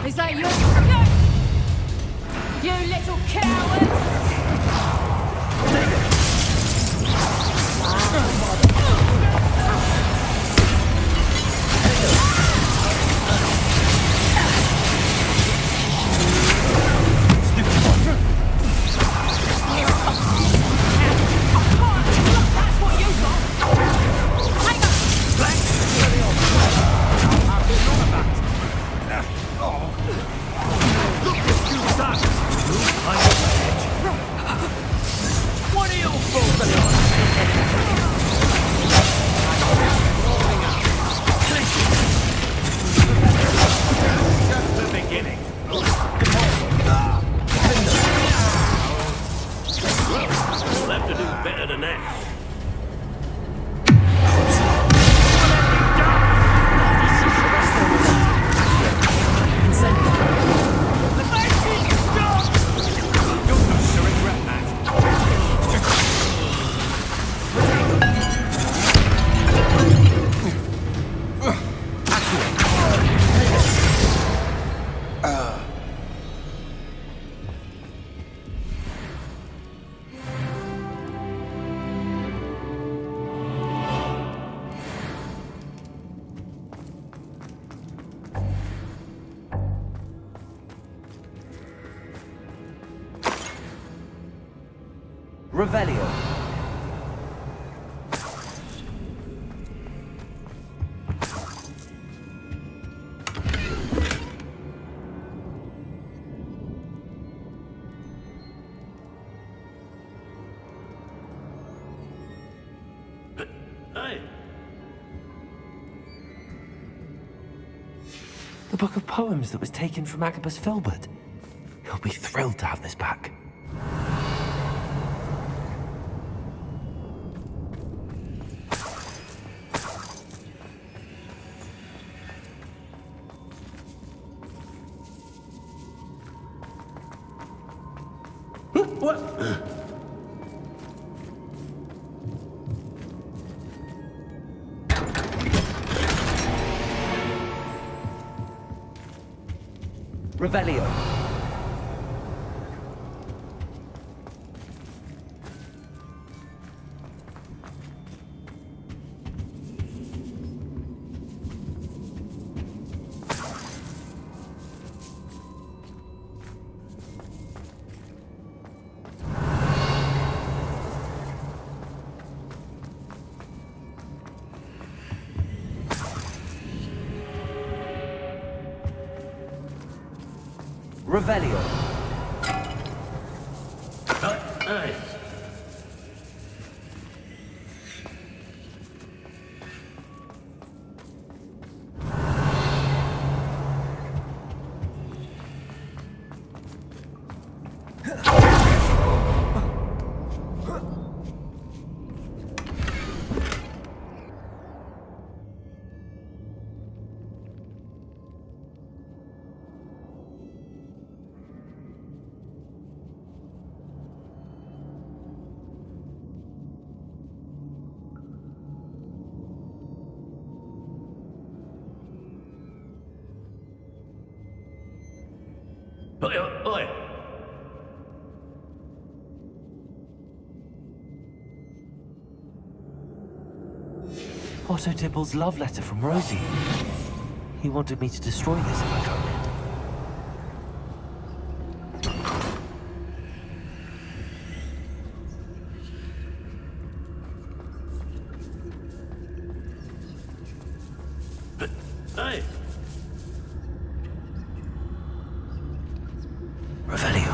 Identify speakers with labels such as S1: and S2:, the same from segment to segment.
S1: Is that you? You little coward! That's what you got! Hang on!
S2: Black! Look what you've done! I'm on the edge. What are you fooling on? Just the beginning. Well, we'll have to do better than that.
S3: Revelio.
S2: Hey.
S3: The book of poems that was taken from Agabus Filbert. He'll be thrilled to have this back.
S2: What?
S3: Revelio. Revelio.
S2: Hey. Oi, oi.
S3: Otto Dibble's love letter from Rosie. He wanted me to destroy this if I found it.
S2: Hey.
S3: Revelio.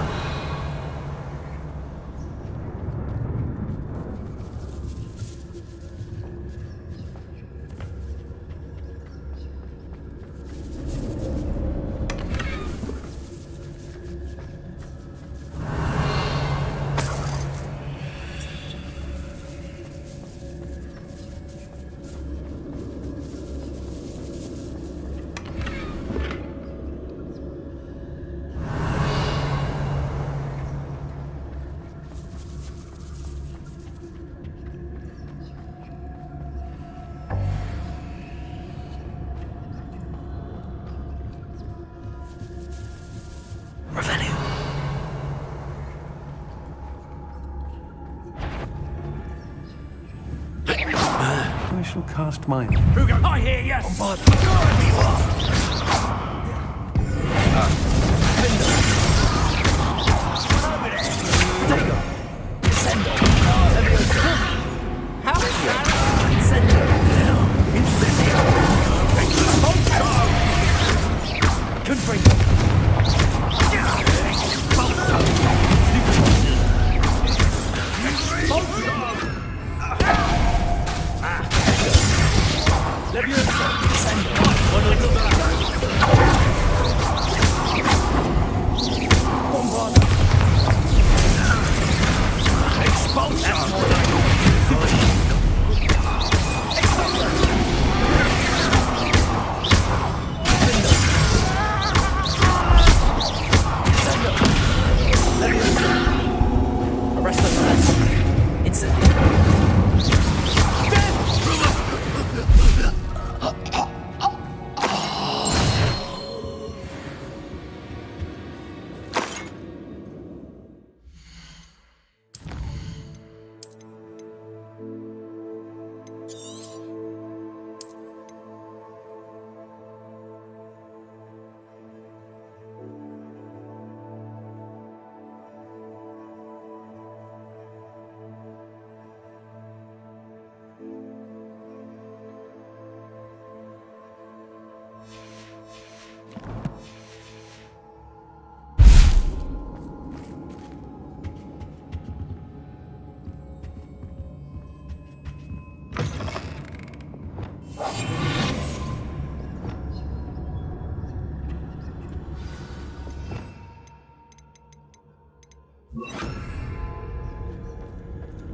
S4: shall cast mine.
S2: Who goes? I hear you!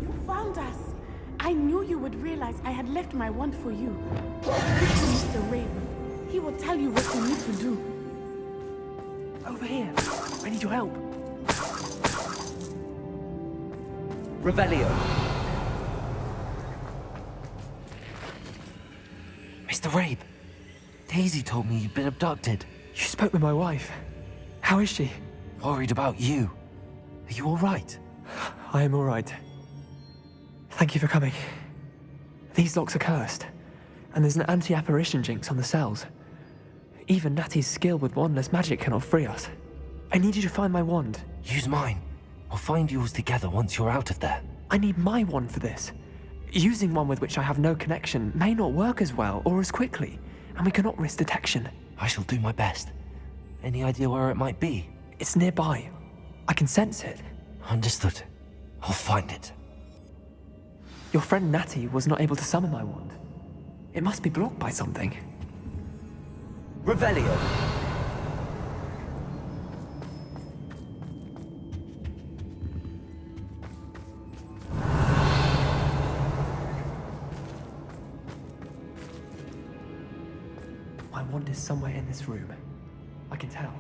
S5: You found us. I knew you would realize I had left my wand for you. Speak to Mr. Raven. He will tell you what you need to do.
S6: Over here. I need your help. Revelio.
S3: Mr. Rabe, Daisy told me you'd been abducted.
S6: You spoke with my wife. How is she?
S3: Worried about you. Are you all right?
S6: I am all right. Thank you for coming. These locks are cursed, and there's an anti-apparition jinx on the cells. Even Natty's skill with wandless magic cannot free us. I need you to find my wand.
S3: Use mine. We'll find yours together once you're out of there.
S6: I need my wand for this. Using one with which I have no connection may not work as well or as quickly, and we cannot risk detection.
S3: I shall do my best. Any idea where it might be?
S6: It's nearby. I can sense it.
S3: Understood. I'll find it.
S6: Your friend Natty was not able to summon my wand. It must be blocked by something.
S3: Revelio.
S6: My wand is somewhere in this room. I can tell.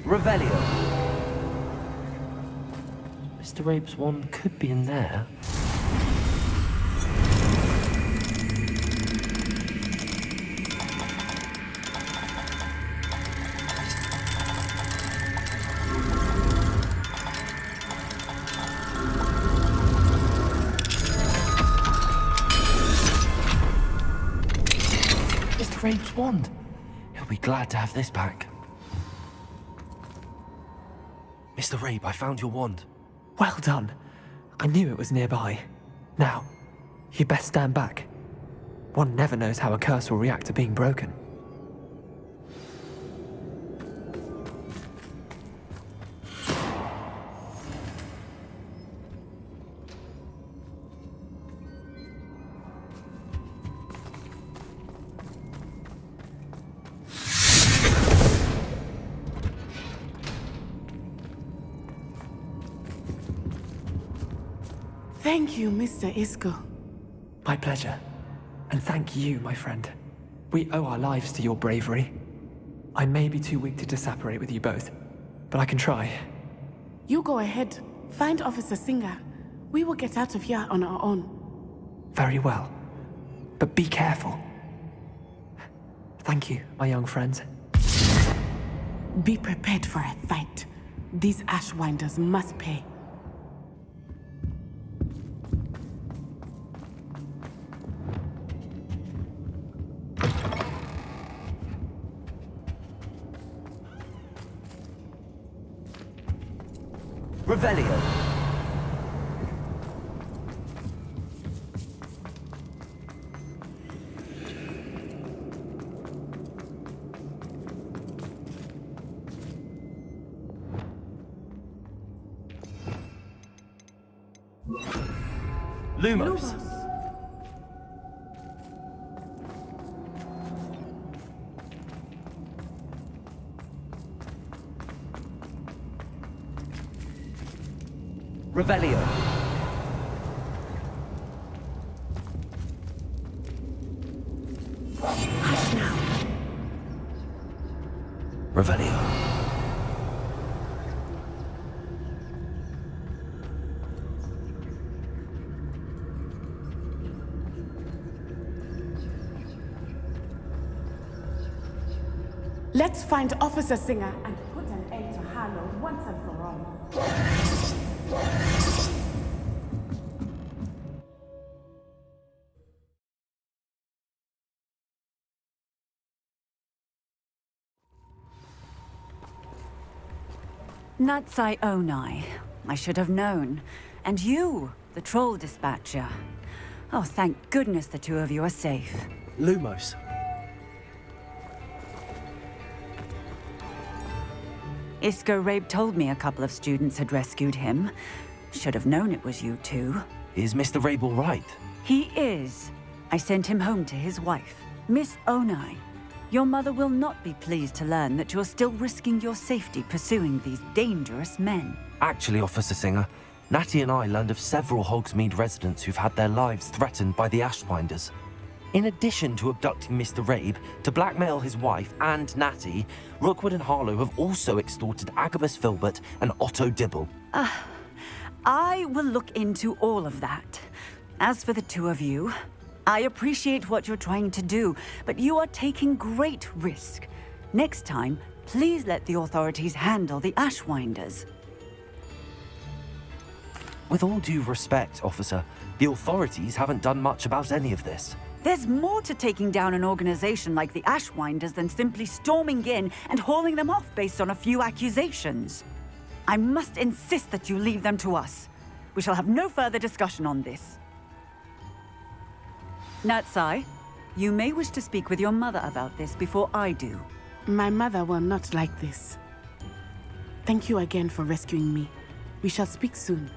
S3: Revelio. Mr. Rabe's wand could be in there. Mr. Rabe's wand. He'll be glad to have this back. Mr. Rabe, I found your wand.
S6: Well done. I knew it was nearby. Now, you best stand back. One never knows how a curse will react to being broken.
S5: Thank you, Mr. Isco.
S6: My pleasure. And thank you, my friend. We owe our lives to your bravery. I may be too weak to disapparate with you both, but I can try.
S5: You go ahead. Find Officer Singer. We will get out of here on our own.
S6: Very well. But be careful. Thank you, my young friends.
S5: Be prepared for a fight. These Ashwinders must pay.
S3: Revelio. Lumos. Revelio.
S5: Hush now.
S3: Revelio.
S5: Let's find Officer Singer and put an end to Harlow once and for all.
S4: Natsai Onai. I should have known. And you, the troll dispatcher. Oh, thank goodness the two of you are safe.
S3: Lumos.
S4: Isco Rabe told me a couple of students had rescued him. Should have known it was you two.
S3: Is Mr. Rabe all right?
S4: He is. I sent him home to his wife, Miss Onai. Your mother will not be pleased to learn that you're still risking your safety pursuing these dangerous men.
S3: Actually, Officer Singer, Natty and I learned of several Hogsmeade residents who've had their lives threatened by the Ashwinders. In addition to abducting Mr. Rabe to blackmail his wife and Natty, Rookwood and Harlow have also extorted Agabus Filbert and Otto Dibble.
S4: I will look into all of that. As for the two of you, I appreciate what you're trying to do, but you are taking great risk. Next time, please let the authorities handle the Ashwinders.
S3: With all due respect, officer, the authorities haven't done much about any of this.
S4: There's more to taking down an organization like the Ashwinders than simply storming in and hauling them off based on a few accusations. I must insist that you leave them to us. We shall have no further discussion on this. Natsai, you may wish to speak with your mother about this before I do.
S5: My mother will not like this. Thank you again for rescuing me. We shall speak soon.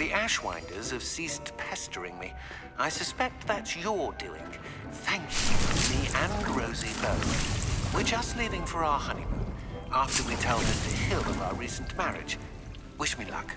S7: The Ashwinders have ceased pestering me. I suspect that's your doing. Thank you, me and Rosie both. We're just leaving for our honeymoon, after we tell Mr. Hill of our recent marriage. Wish me luck.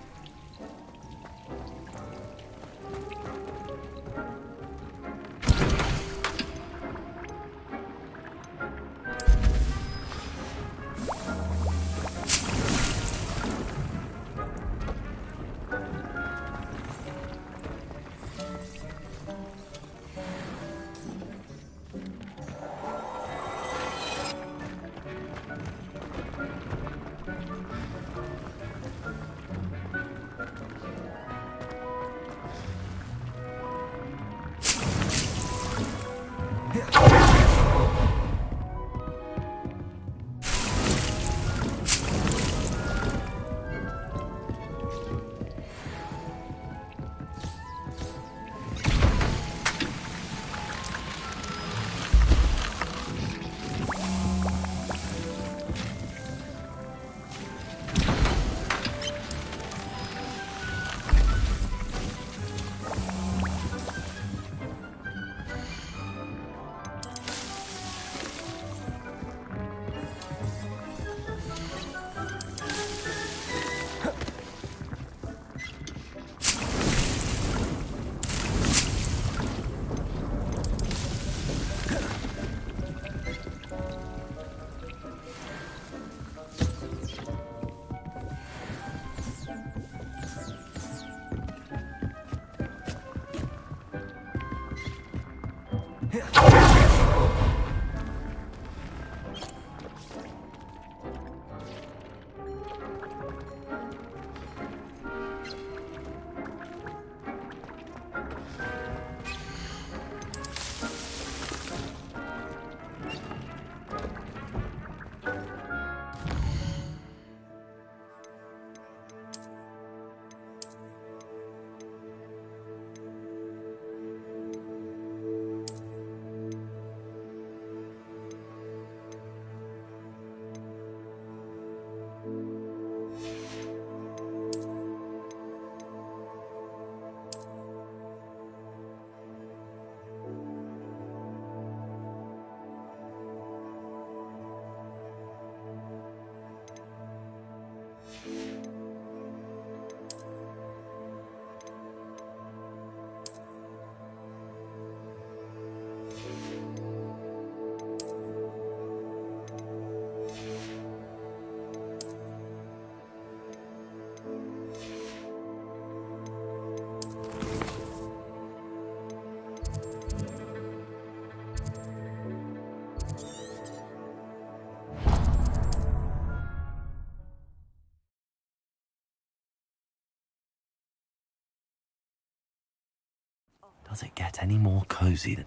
S3: Does it get any more cozy than...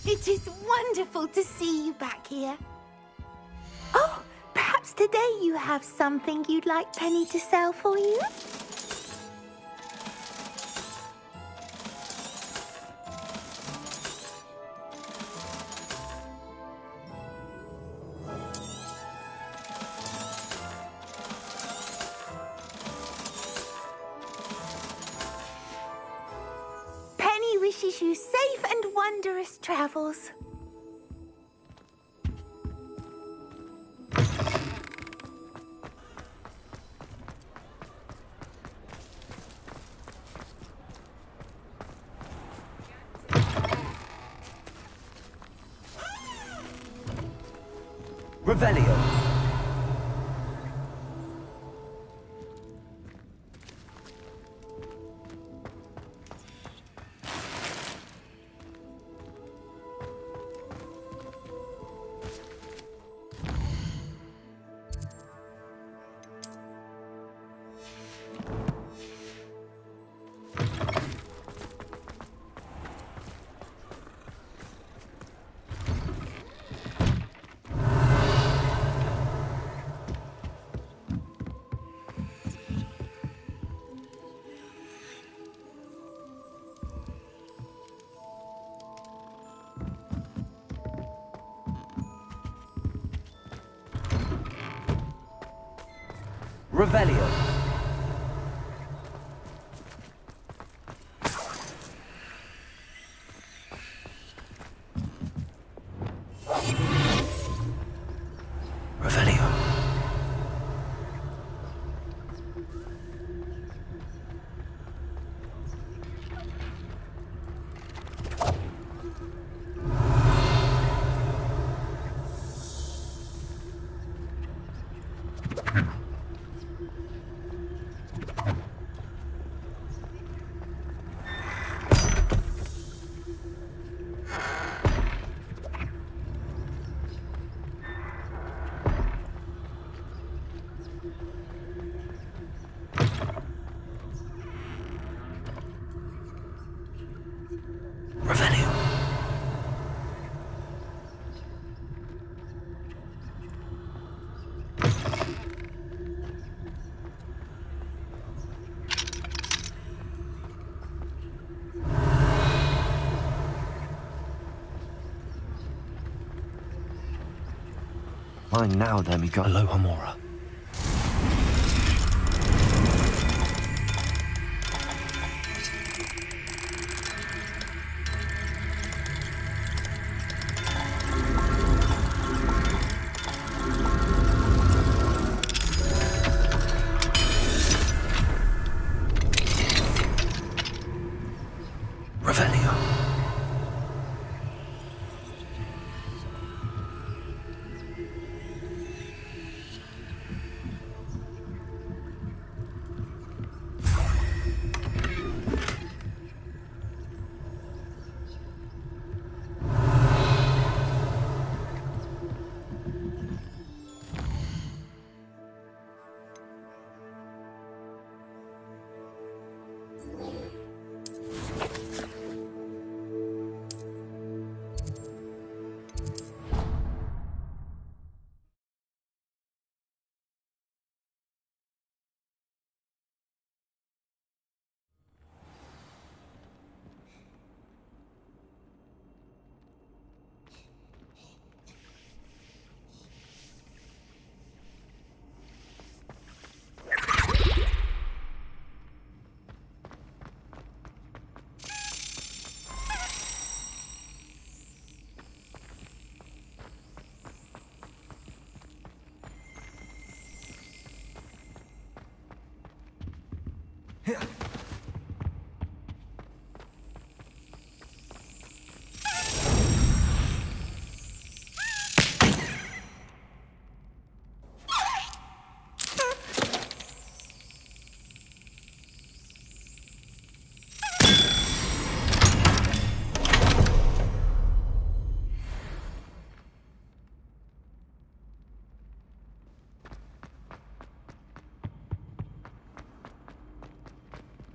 S8: It is wonderful to see you back here. Oh, perhaps today you have something you'd like Penny to sell for you? Penny wishes you safe and wondrous travels.
S3: Revelio. Revelio. Revelio. Revelio. Mine now, then we got Alohomora. Revelio.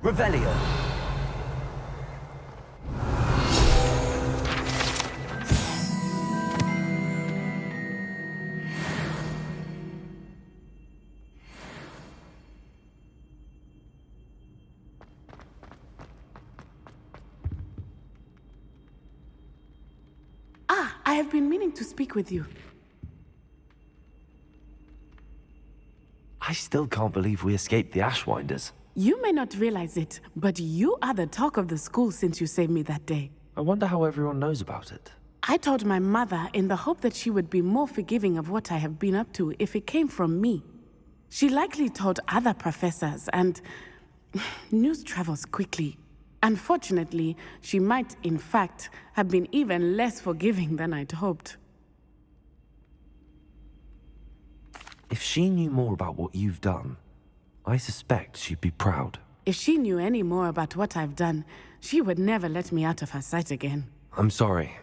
S3: Revelio.
S5: I have been meaning to speak with you.
S3: I still can't believe we escaped the Ashwinders.
S5: You may not realize it, but you are the talk of the school since you saved me that day.
S3: I wonder how everyone knows about it.
S5: I told my mother in the hope that she would be more forgiving of what I have been up to if it came from me. She likely told other professors, and news travels quickly. Unfortunately, she might, in fact, have been even less forgiving than I'd hoped.
S3: If she knew more about what you've done, I suspect she'd be proud.
S5: If she knew any more about what I've done, she would never let me out of her sight again.
S3: I'm sorry.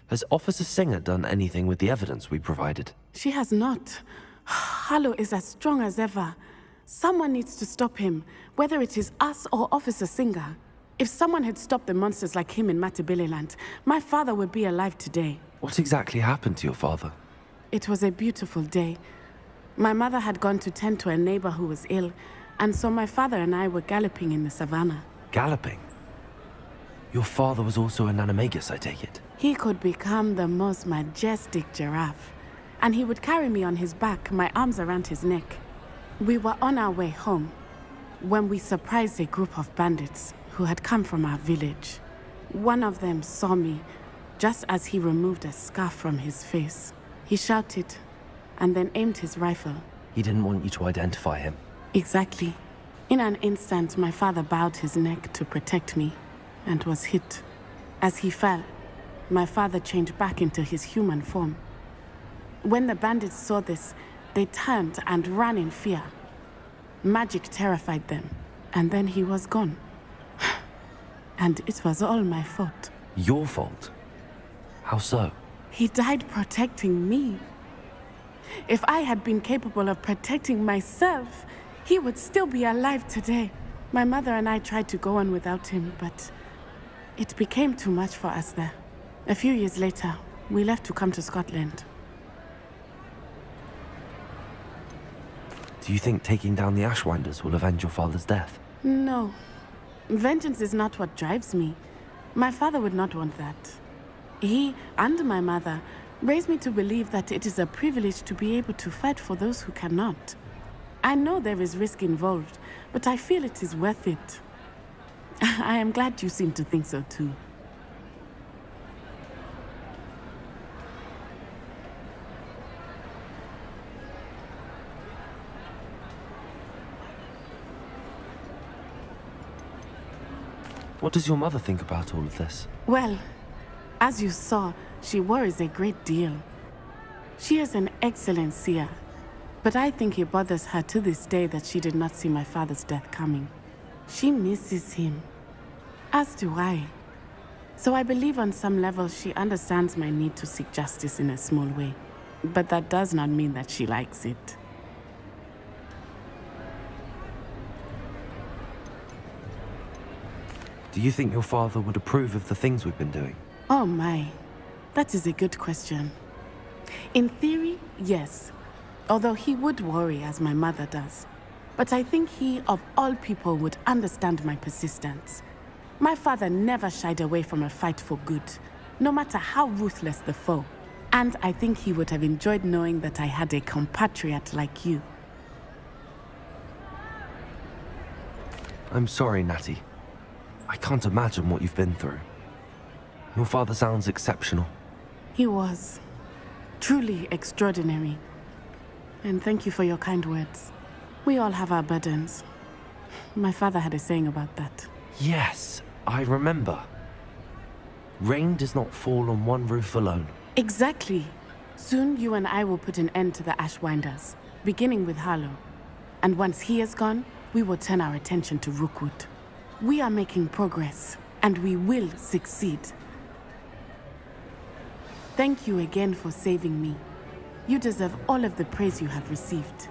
S3: Has Officer Singer done anything with the evidence we provided?
S5: She has not. Harlow is as strong as ever. Someone needs to stop him, whether it is us or Officer Singer. If someone had stopped the monsters like him in Matabeleland, my father would be alive today.
S3: What exactly happened to your father?
S5: It was a beautiful day. My mother had gone to tend to a neighbor who was ill, and so my father and I were galloping in the savannah.
S3: Galloping? Your father was also an animagus, I take it?
S5: He could become the most majestic giraffe, and he would carry me on his back, my arms around his neck. We were on our way home when we surprised a group of bandits who had come from our village. One of them saw me just as he removed a scarf from his face. He shouted and then aimed his rifle.
S3: He didn't want you to identify him.
S5: Exactly. In an instant, my father bowed his neck to protect me and was hit. As he fell, my father changed back into his human form. When the bandits saw this, they turned and ran in fear. Magic terrified them, and then he was gone. And it was all my fault.
S3: Your fault? How so?
S5: He died protecting me. If I had been capable of protecting myself, he would still be alive today. My mother and I tried to go on without him, but it became too much for us there. A few years later, we left to come to Scotland.
S3: Do you think taking down the Ashwinders will avenge your father's death?
S5: No. Vengeance is not what drives me. My father would not want that. He and my mother raised me to believe that it is a privilege to be able to fight for those who cannot. I know there is risk involved, but I feel it is worth it. I am glad you seem to think so too.
S3: What does your mother think about all of this?
S5: Well, as you saw, she worries a great deal. She is an excellent seer, but I think it bothers her to this day that she did not see my father's death coming. She misses him, as do I. So I believe on some level she understands my need to seek justice in a small way. But that does not mean that she likes it.
S3: Do you think your father would approve of the things we've been doing?
S5: Oh my, that is a good question. In theory, yes. Although he would worry as my mother does. But I think he, of all people, would understand my persistence. My father never shied away from a fight for good, no matter how ruthless the foe. And I think he would have enjoyed knowing that I had a compatriot like you.
S3: I'm sorry, Natty. I can't imagine what you've been through. Your father sounds exceptional.
S5: He was. Truly extraordinary. And thank you for your kind words. We all have our burdens. My father had a saying about that.
S3: Yes, I remember. Rain does not fall on one roof alone.
S5: Exactly. Soon you and I will put an end to the Ashwinders, beginning with Harlow. And once he is gone, we will turn our attention to Rookwood. We are making progress, and we will succeed. Thank you again for saving me. You deserve all of the praise you have received.